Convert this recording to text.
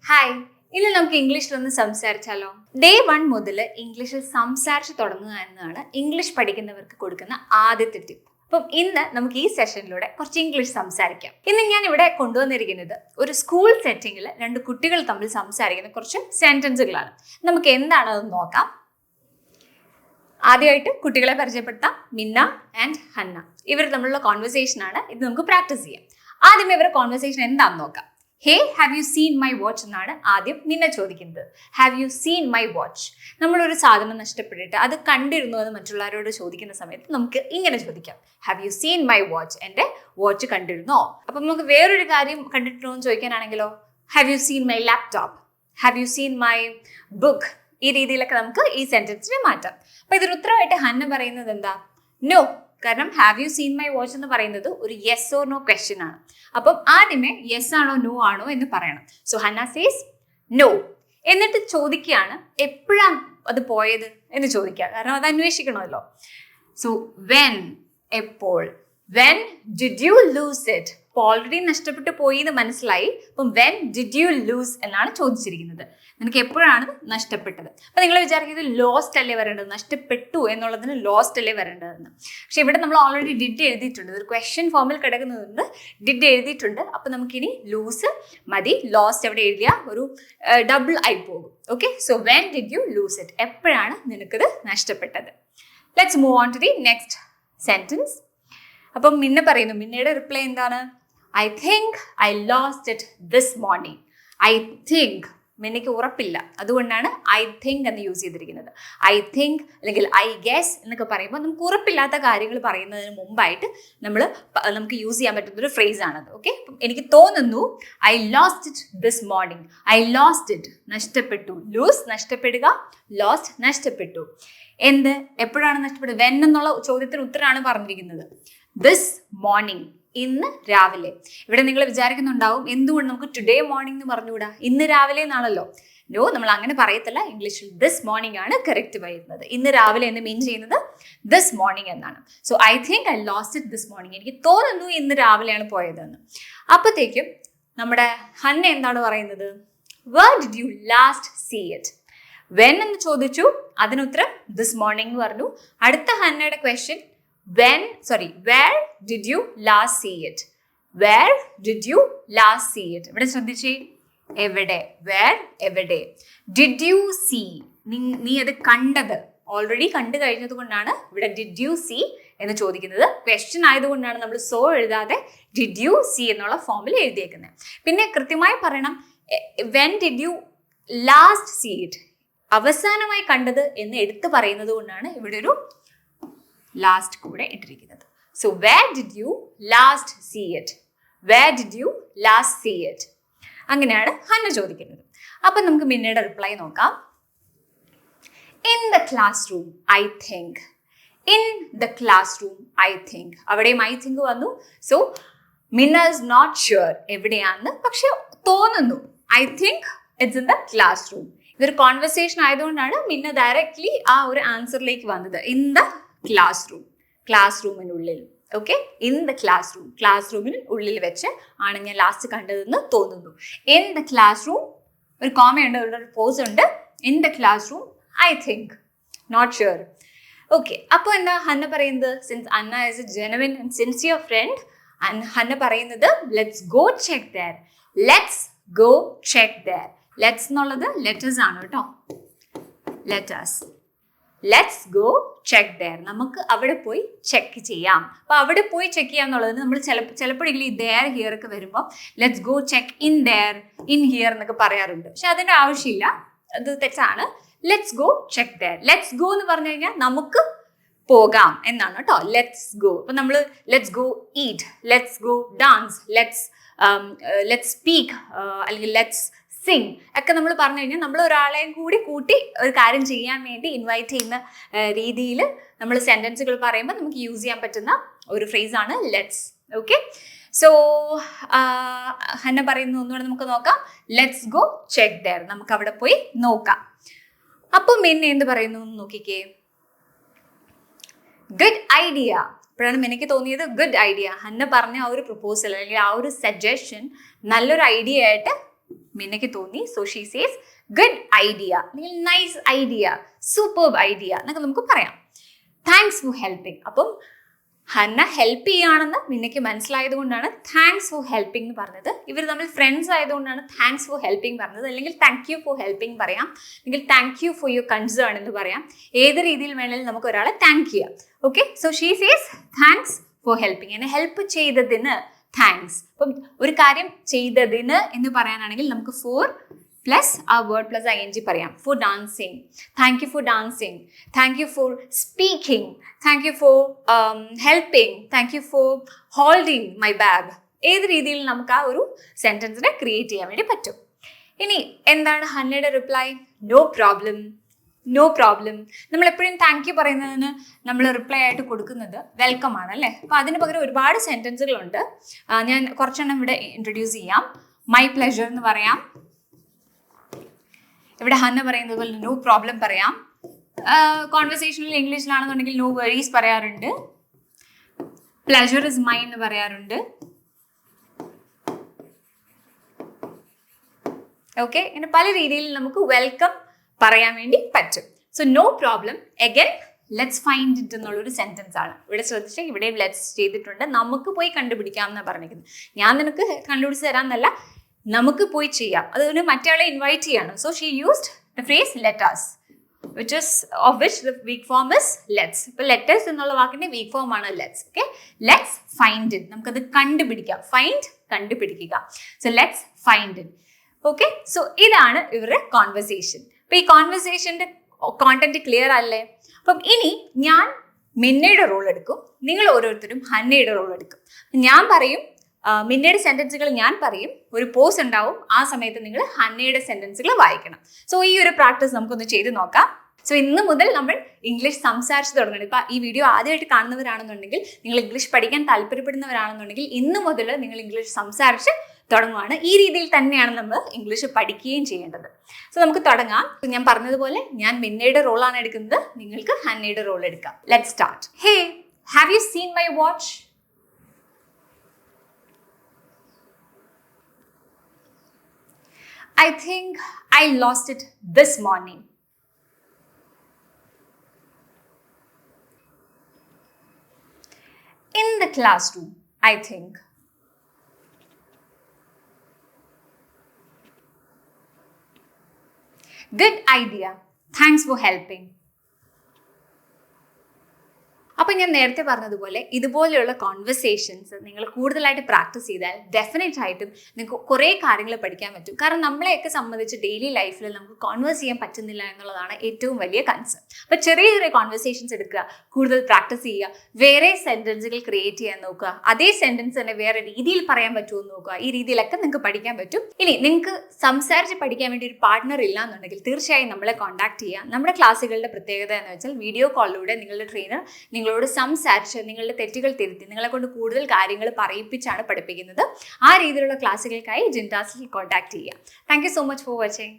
Hi, ഇന്ന് നമുക്ക് ഇംഗ്ലീഷിലൊന്ന് സംസാരിച്ചാലോ? ഡേ 1 മുതൽ ഇംഗ്ലീഷിൽ സംസാരിച്ച് തുടങ്ങുക എന്നതാണ് ഇംഗ്ലീഷ് പഠിക്കുന്നവർക്ക് കൊടുക്കുന്ന ആദ്യത്തെ ടിപ്പ്. അപ്പം ഇന്ന് നമുക്ക് ഈ സെഷനിലൂടെ കുറച്ച് ഇംഗ്ലീഷ് സംസാരിക്കാം. ഇന്ന് ഞാൻ ഇവിടെ കൊണ്ടുവന്നിരിക്കുന്നത് ഒരു സ്കൂൾ സെറ്റിംഗിൽ രണ്ട് കുട്ടികൾ തമ്മിൽ സംസാരിക്കുന്ന കുറച്ച് സെന്റൻസുകളാണ്. നമുക്ക് എന്താണെന്ന് നോക്കാം. ആദ്യമായിട്ട് കുട്ടികളെ പരിചയപ്പെടുത്താം. മിന്ന ആൻഡ് ഹന്ന. ഇവർ തമ്മിലുള്ള കോൺവെർസേഷൻ ആണ്. ഇത് നമുക്ക് പ്രാക്ടീസ് ചെയ്യാം. ആദ്യം ഇവരുടെ കോൺവെർസേഷൻ എന്താണെന്ന് നോക്കാം. Hey, have you seen my watch എന്നാണ് ആദ്യം മിന്ന ചോദിക്കുന്നത്. Have you seen my watch? നമ്മളൊരു സാധനം നഷ്ടപ്പെട്ടിട്ട് അത് കണ്ടിരുന്നു എന്ന് മറ്റുള്ളവരോട് ചോദിക്കുന്ന സമയത്ത് നമുക്ക് ഇങ്ങനെ ചോദിക്കാം. Have you seen my watch? എൻ്റെ വാച്ച് കണ്ടിരുന്നോ? അപ്പം നമുക്ക് വേറൊരു കാര്യം കണ്ടിട്ടുണ്ടോ എന്ന് ചോദിക്കാനാണെങ്കിലോ, have you seen my laptop? Have you seen my book? ഈ രീതിയിലൊക്കെ നമുക്ക് ഈ സെന്റൻസിനെ മാറ്റാം. അപ്പൊ ഇതിന് ഉത്തരവായിട്ട് ഹന്ന പറയുന്നത് എന്താ? നോ. കാരണം have you seen my watch എന്ന് പറയുന്നത് ഒരു യെസ് ഓർ നോ ക്വസ്റ്റ്യൻ ആണ്. അപ്പം ആദ്യമേ യെസ് ആണോ നോ ആണോ എന്ന് പറയണം. So Hanna says no. എന്നിട്ട് ചോദിക്കുകയാണ് എപ്പോഴാണ് അത് പോയത് എന്ന് ചോദിക്കുക. കാരണം അത് അന്വേഷിക്കണമല്ലോ. സോ വെൻ, എപ്പോൾ. When did you lose it? അപ്പോൾ ഓൾറെഡി നഷ്ടപ്പെട്ടു പോയി എന്ന് മനസ്സിലായി. അപ്പം വെൻ ഡിഡ് യു ലൂസ് എന്നാണ് ചോദിച്ചിരിക്കുന്നത്. നിനക്ക് എപ്പോഴാണ് നഷ്ടപ്പെട്ടത്? അപ്പം നിങ്ങൾ വിചാരിക്കുന്നത് ലോസ്റ്റ് അല്ലേ വരേണ്ടത്, നഷ്ടപ്പെട്ടു എന്നുള്ളതിന് ലോസ്റ്റ് അല്ലേ വരേണ്ടതെന്ന്. പക്ഷെ ഇവിടെ നമ്മൾ ഓൾറെഡി ഡിഡ് എഴുതിയിട്ടുണ്ട്. ഒരു ക്വസ്റ്റ്യൻ ഫോമിൽ കിടക്കുന്നതുകൊണ്ട് ഡിഡ് എഴുതിയിട്ടുണ്ട്. അപ്പം നമുക്കിനി ലൂസ് മതി. ലോസ്റ്റ് എവിടെ എഴുതിയ ഒരു ഡബിൾ ആയി പോകും. Okay, so when did you lose it? എപ്പോഴാണ് നിനക്കത് നഷ്ടപ്പെട്ടത്? Let's move on to the next sentence. അപ്പം മിന്ന പറയുന്നു. മിന്നയുടെ റിപ്ലൈ എന്താണ്? I think I lost it this morning. I think, മിന്നയ്ക്ക് ഉറപ്പില്ല, അതുകൊണ്ടാണ് ഐ തിങ്ക് എന്ന് യൂസ് ചെയ്തിരിക്കുന്നത്. ഐ തിങ്ക് അല്ലെങ്കിൽ ഐ ഗെസ് എന്നൊക്കെ പറയുമ്പോൾ നമുക്ക് ഉറപ്പില്ലാത്ത കാര്യങ്ങൾ പറയുന്നതിന് മുമ്പായിട്ട് നമുക്ക് യൂസ് ചെയ്യാൻ പറ്റുന്ന ഒരു ഫ്രേസ് ആണത്. ഓക്കെ, എനിക്ക് തോന്നുന്നു. I lost it this morning. I lost it, നഷ്ടപ്പെട്ടു. ലൂസ് നഷ്ടപ്പെടുക, ലോസ്റ്റ് നഷ്ടപ്പെട്ടു. എന്ത്, എപ്പോഴാണ് നഷ്ടപ്പെട്ടത്? വെൻ എന്നുള്ള ചോദ്യത്തിന് ഉത്തരമാണ് പറഞ്ഞിരിക്കുന്നത്. ദിസ് മോർണിംഗ്, ഇന്ന് രാവിലെ. ഇവിടെ നിങ്ങൾ വിചാരിക്കുന്നുണ്ടാവും എന്തുകൊണ്ട് നമുക്ക് ടുഡേ മോർണിംഗ് എന്ന് പറഞ്ഞുകൂടാ, ഇന്ന് രാവിലെ എന്നാണല്ലോ. നോ, നമ്മൾ അങ്ങനെ പറയത്തില്ല. ഇംഗ്ലീഷിൽ ദിസ് മോർണിംഗ് ആണ് കറക്റ്റ് പറയുന്നത്. ഇന്ന് രാവിലെ എന്ന് മീൻ ചെയ്യുന്നത് ദിസ് മോർണിംഗ് എന്നാണ്. So I think I lost it this morning. എനിക്ക് തോന്നുന്നു ഇന്ന് രാവിലെയാണ് പോയതെന്ന്. അപ്പോഴത്തേക്കും നമ്മുടെ ഹന്ന എന്താണ് പറയുന്നത്? Where did you last see it? When എന്ന് ചോദിച്ചു, അതിനുത്തരം ദിസ് മോർണിംഗ് എന്ന് പറഞ്ഞു. അടുത്ത ഹന്നയുടെ question where did you last see it? Where did you last see it? ഇവിടെ ശ്രദ്ധിച്ചേ, എവിടെ, where, എവിടെ. Did you see? നീ അത് കണ്ടത്, ഓൾറെഡി കണ്ടു കഴിഞ്ഞത് കൊണ്ടാണ് ഇവിടെ did you see എന്ന് ചോദിക്കുന്നത്. ക്വസ്റ്റ്യൻ ആയതുകൊണ്ടാണ് നമ്മൾ സോ എഴുതാതെ did you see എന്നുള്ള ഫോമിൽ എഴുതിയേക്കുന്നത്. പിന്നെ കൃത്യമായി പറയണം, when did you last see it? അവസാനമായി കണ്ടത് എന്ന് എടുത്തു പറയുന്നത് കൊണ്ടാണ് ഇവിടെ ഒരു ലാസ്റ്റ് കൂടെ ഇട്ടിരിക്കുന്നത്. So where did you last see it? Where did you last see it? അങ്ങനെയാണ് ഹന്ന ചോദിക്കുന്നത്. അപ്പം നമുക്ക് മിന്നയുടെ റിപ്ലൈ നോക്കാം. In the class room I think. In the class room I think. അവിടെയും ഐ തിങ്ക് വന്നു. So Minna is not sure എവിടെയാണെന്ന്, പക്ഷെ തോന്നുന്നു. I think it's in the class room. ഇതൊരു കോൺവെർസേഷൻ ആയതുകൊണ്ടാണ് മിന്ന ഡയറക്ട്ലി ആ ഒരു ആൻസറിലേക്ക് വന്നത്. In the class room, class റൂമിനുള്ളിൽ. Okay, in the class room, class റൂമിന് ഉള്ളിൽ വെച്ച് ആണ് ഞാൻ ലാസ്റ്റ് കണ്ടതെന്ന് തോന്നുന്നു. ഇൻ ദ ക്ലാസ് റൂം, ഒരു കോമയുണ്ട്, ഒരു പോസ് ഉണ്ട്. In the class room I think, not sure. Okay, അപ്പോൾ എന്താ ഹന്ന പറയുന്നത്? Since Anna is a genuine and sincere friend, Hanna പറയുന്നത് let's go check there. Let's go check there. Let's എന്നുള്ളത് ലെറ്റേഴ്സ് ആണ് കേട്ടോ. Letters. Let's go check there. നമുക്ക് അവിടെ പോയി ചെക്ക് ചെയ്യാം. അപ്പോൾ അവിടെ പോയി ചെക്ക് ചെയ്യാം എന്നുള്ളതിന് നമ്മൾ ചിലപ്പോഴെങ്കിലും ഈ ദെയർ ഹിയർ ഒക്കെ വരുമ്പോൾ let's go check in there, in here എന്നൊക്കെ പറയാറുണ്ട്. പക്ഷെ അതിൻ്റെ ആവശ്യമില്ല, അത് തെറ്റാണ്. Let's go check there. Let's go എന്ന് പറഞ്ഞു കഴിഞ്ഞാൽ നമുക്ക് പോകാം എന്നാണ് കേട്ടോ. Let's go. അപ്പം നമ്മൾ let's go eat, let's go dance, let's speak അല്ലെങ്കിൽ ലെറ്റ്സ് സിങ് ഒക്കെ നമ്മൾ പറഞ്ഞു കഴിഞ്ഞാൽ നമ്മൾ ഒരാളെയും കൂടി കൂട്ടി ഒരു കാര്യം ചെയ്യാൻ വേണ്ടി ഇൻവൈറ്റ് ചെയ്യുന്ന രീതിയിൽ നമ്മൾ സെൻറ്റൻസുകൾ പറയുമ്പോൾ നമുക്ക് യൂസ് ചെയ്യാൻ പറ്റുന്ന ഒരു ഫ്രേസാണ് ലെറ്റ്സ്. ഓക്കെ, സോ ഹന്ന പറയുന്ന ഒന്നുകൂടെ നമുക്ക് നോക്കാം. Let's go check there. നമുക്ക് അവിടെ പോയി നോക്കാം. അപ്പം പിന്നെ എന്ത് പറയുന്നു നോക്കിക്കേ. Good idea. അപ്പോഴാണ് എനിക്ക് തോന്നിയത് ഗുഡ് ഐഡിയ. ഹന്ന പറഞ്ഞ ആ ഒരു പ്രപ്പോസൽ അല്ലെങ്കിൽ ആ ഒരു സജഷൻ നല്ലൊരു ഐഡിയ ആയിട്ട് മിന്നയ്ക്ക് തോന്നി. So she says good idea, അല്ലെങ്കിൽ നൈസ് ഐഡിയ, സൂപ്പർബ് ഐഡിയ എന്നൊക്കെ നമുക്ക് പറയാം. Thanks for helping. അപ്പം ഹന്ന ഹെൽപ്പ് ചെയ്യുകയാണെന്ന് മിന്നയ്ക്ക് മനസ്സിലായത് കൊണ്ടാണ് താങ്ക്സ് ഫോർ ഹെൽപ്പിംഗ് എന്ന് പറഞ്ഞത്. ഇവർ തമ്മിൽ ഫ്രണ്ട്സ് ആയതുകൊണ്ടാണ് താങ്ക്സ് ഫോർ ഹെൽപ്പിംഗ് പറഞ്ഞത്. അല്ലെങ്കിൽ താങ്ക് യു ഫോർ ഹെൽപ്പിംഗ് പറയാം, അല്ലെങ്കിൽ thank you for your concern എന്ന് പറയാം. ഏത് രീതിയിൽ വേണമെങ്കിലും നമുക്ക് ഒരാളെ താങ്ക് ചെയ്യാം. Okay, so she says thanks for helping. എന്നെ ഹെൽപ്പ് ചെയ്തതിന് താങ്ക്സ്. അപ്പം ഒരു കാര്യം ചെയ്തതിന് എന്ന് പറയാനാണെങ്കിൽ നമുക്ക് ഫോർ പ്ലസ് ആ വേർഡ് പ്ലസ് ing പറയാം. For dancing, thank you for dancing, thank you for speaking, thank you for helping, thank you for holding my bag. ഏത് രീതിയിൽ നമുക്ക് ആ ഒരു സെൻറ്റൻസിനെ ക്രിയേറ്റ് ചെയ്യാൻ വേണ്ടി പറ്റും. ഇനി എന്താണ് ഹന്നയുടെ reply? No problem, no problem. നമ്മൾ എപ്പോഴും താങ്ക് യു പറയുന്നതിന് നമ്മൾ റിപ്ലൈ ആയിട്ട് കൊടുക്കുന്നത് വെൽക്കം ആണ് അല്ലേ? അപ്പോൾ അതിന് പകരം ഒരുപാട് സെൻറ്റൻസുകളുണ്ട്. ഞാൻ കുറച്ചെണ്ണം ഇവിടെ ഇൻട്രൊഡ്യൂസ് ചെയ്യാം. മൈ പ്ലഷർ എന്ന് പറയാം. ഇവിടെ ഹന്ന പറയുന്നത് പോലെ നോ പ്രോബ്ലം പറയാം. കോൺവെർസേഷനിൽ ഇംഗ്ലീഷിലാണെന്നുണ്ടെങ്കിൽ നോ വറീസ് പറയാറുണ്ട്. പ്ലഷർ ഇസ് മൈൻ എന്ന് പറയാറുണ്ട്. ഓക്കെ, ഇങ്ങനെ പല രീതിയിൽ നമുക്ക് വെൽക്കം പറയാൻ വേണ്ടി പറ്റും. So no problem. Again let's find it എന്നുള്ളൊരു സെൻറ്റൻസ് ആണ്. ഇവിടെ ശ്രദ്ധിച്ചാൽ ഇവിടെയും ലെറ്റ്സ് ചെയ്തിട്ടുണ്ട്. നമുക്ക് പോയി കണ്ടുപിടിക്കാം എന്നാണ് പറഞ്ഞിരിക്കുന്നത്. ഞാൻ നിനക്ക് കണ്ടുപിടിച്ച് തരാമെന്നല്ല, നമുക്ക് പോയി ചെയ്യാം. അതിന് മറ്റയാളെ ഇൻവൈറ്റ് ചെയ്യാണ്. So she used the phrase let us, which is of which the weak form is let's. ഇപ്പോൾ let us എന്നുള്ള വാക്കിന്റെ വീക്ക് ഫോം ആണ് let's. Okay, let's find it. നമുക്കത് കണ്ടുപിടിക്കാം. ഫൈൻഡ്, കണ്ടുപിടിക്കുക. So let's find it. Okay, so ഇതാണ് ഇവരുടെ conversation. അപ്പോൾ ഈ കോൺവെർസേഷൻ്റെ കോണ്ടന്റ് ക്ലിയർ അല്ലേ? അപ്പം ഇനി ഞാൻ മിന്നയുടെ റോൾ എടുക്കും, നിങ്ങൾ ഓരോരുത്തരും ഹന്നയുടെ റോൾ എടുക്കും. ഞാൻ പറയും മിന്നയുടെ സെന്റൻസുകൾ, ഞാൻ പറയും, ഒരു പോസ് ഉണ്ടാവും. ആ സമയത്ത് നിങ്ങൾ ഹന്നയുടെ സെന്റൻസുകൾ വായിക്കണം. സോ ഈ ഒരു പ്രാക്ടീസ് നമുക്കൊന്ന് ചെയ്ത് നോക്കാം. സോ ഇന്ന് മുതൽ നമ്മൾ ഇംഗ്ലീഷ് സംസാരിച്ച് തുടങ്ങണം. ഇപ്പം ഈ വീഡിയോ ആദ്യമായിട്ട് കാണുന്നവരാണെന്നുണ്ടെങ്കിൽ, നിങ്ങൾ ഇംഗ്ലീഷ് പഠിക്കാൻ താല്പര്യപ്പെടുന്നവരാണെന്നുണ്ടെങ്കിൽ ഇന്ന് മുതൽ നിങ്ങൾ ഇംഗ്ലീഷ് സംസാരിച്ച് തുടങ്ങുവാണ്. ഈ രീതിയിൽ തന്നെയാണ് നമ്മൾ ഇംഗ്ലീഷ് പഠിക്കുകയും ചെയ്യേണ്ടത്. സോ നമുക്ക് തുടങ്ങാം. ഞാൻ പറഞ്ഞതുപോലെ ഞാൻ മിന്നയുടെ റോളാണ് എടുക്കുന്നത്, നിങ്ങൾക്ക് ഹന്നയുടെ റോൾ എടുക്കാം. Let's start. Hey, have you seen my watch? I think I lost it this morning. In the classroom, I think. Good idea. Thanks for helping. അപ്പം ഞാൻ നേരത്തെ പറഞ്ഞതുപോലെ ഇതുപോലെയുള്ള കോൺവെർസേഷൻസ് നിങ്ങൾ കൂടുതലായിട്ട് പ്രാക്ടീസ് ചെയ്താൽ ഡെഫിനറ്റ് ആയിട്ടും നിങ്ങൾക്ക് കുറേ കാര്യങ്ങൾ പഠിക്കാൻ പറ്റും. കാരണം നമ്മളെയൊക്കെ സംബന്ധിച്ച് ഡെയിലി ലൈഫിൽ നമുക്ക് കോൺവേഴ്സ് ചെയ്യാൻ പറ്റുന്നില്ല എന്നുള്ളതാണ് ഏറ്റവും വലിയ കൺസേൺ. അപ്പോൾ ചെറിയ ചെറിയ കോൺവെർസേഷൻസ് എടുക്കുക, കൂടുതൽ പ്രാക്ടീസ് ചെയ്യുക, വേറെ സെൻറ്റൻസുകൾ ക്രിയേറ്റ് ചെയ്യാൻ നോക്കുക, അതേ സെൻറ്റൻസ് തന്നെ വേറെ രീതിയിൽ പറയാൻ പറ്റുമോ എന്ന് നോക്കുക. ഈ രീതിയിലൊക്കെ നിങ്ങൾക്ക് പഠിക്കാൻ പറ്റും. ഇനി നിങ്ങൾക്ക് സംസാരിച്ച് പഠിക്കാൻ വേണ്ടി ഒരു പാർട്ട്ണർ ഇല്ല എന്നുണ്ടെങ്കിൽ തീർച്ചയായും നമ്മളെ കോൺടാക്ട് ചെയ്യുക. നമ്മുടെ ക്ലാസ്സുകളുടെ പ്രത്യേകത എന്ന് വെച്ചാൽ വീഡിയോ കോളിലൂടെ നിങ്ങളുടെ ട്രെയിനർ നിങ്ങളോട് സംസാരിച്ച് നിങ്ങളുടെ തെറ്റുകൾ തിരുത്തി നിങ്ങളെ കൊണ്ട് കൂടുതൽ കാര്യങ്ങൾ പറയിപ്പിച്ചാണ് പഠിപ്പിക്കുന്നത്. ആ രീതിയിലുള്ള ക്ലാസ്സുകൾക്കായി ജിൻഡാസിൽ കോൺടാക്ട് ചെയ്യുക. Thank you so much for watching.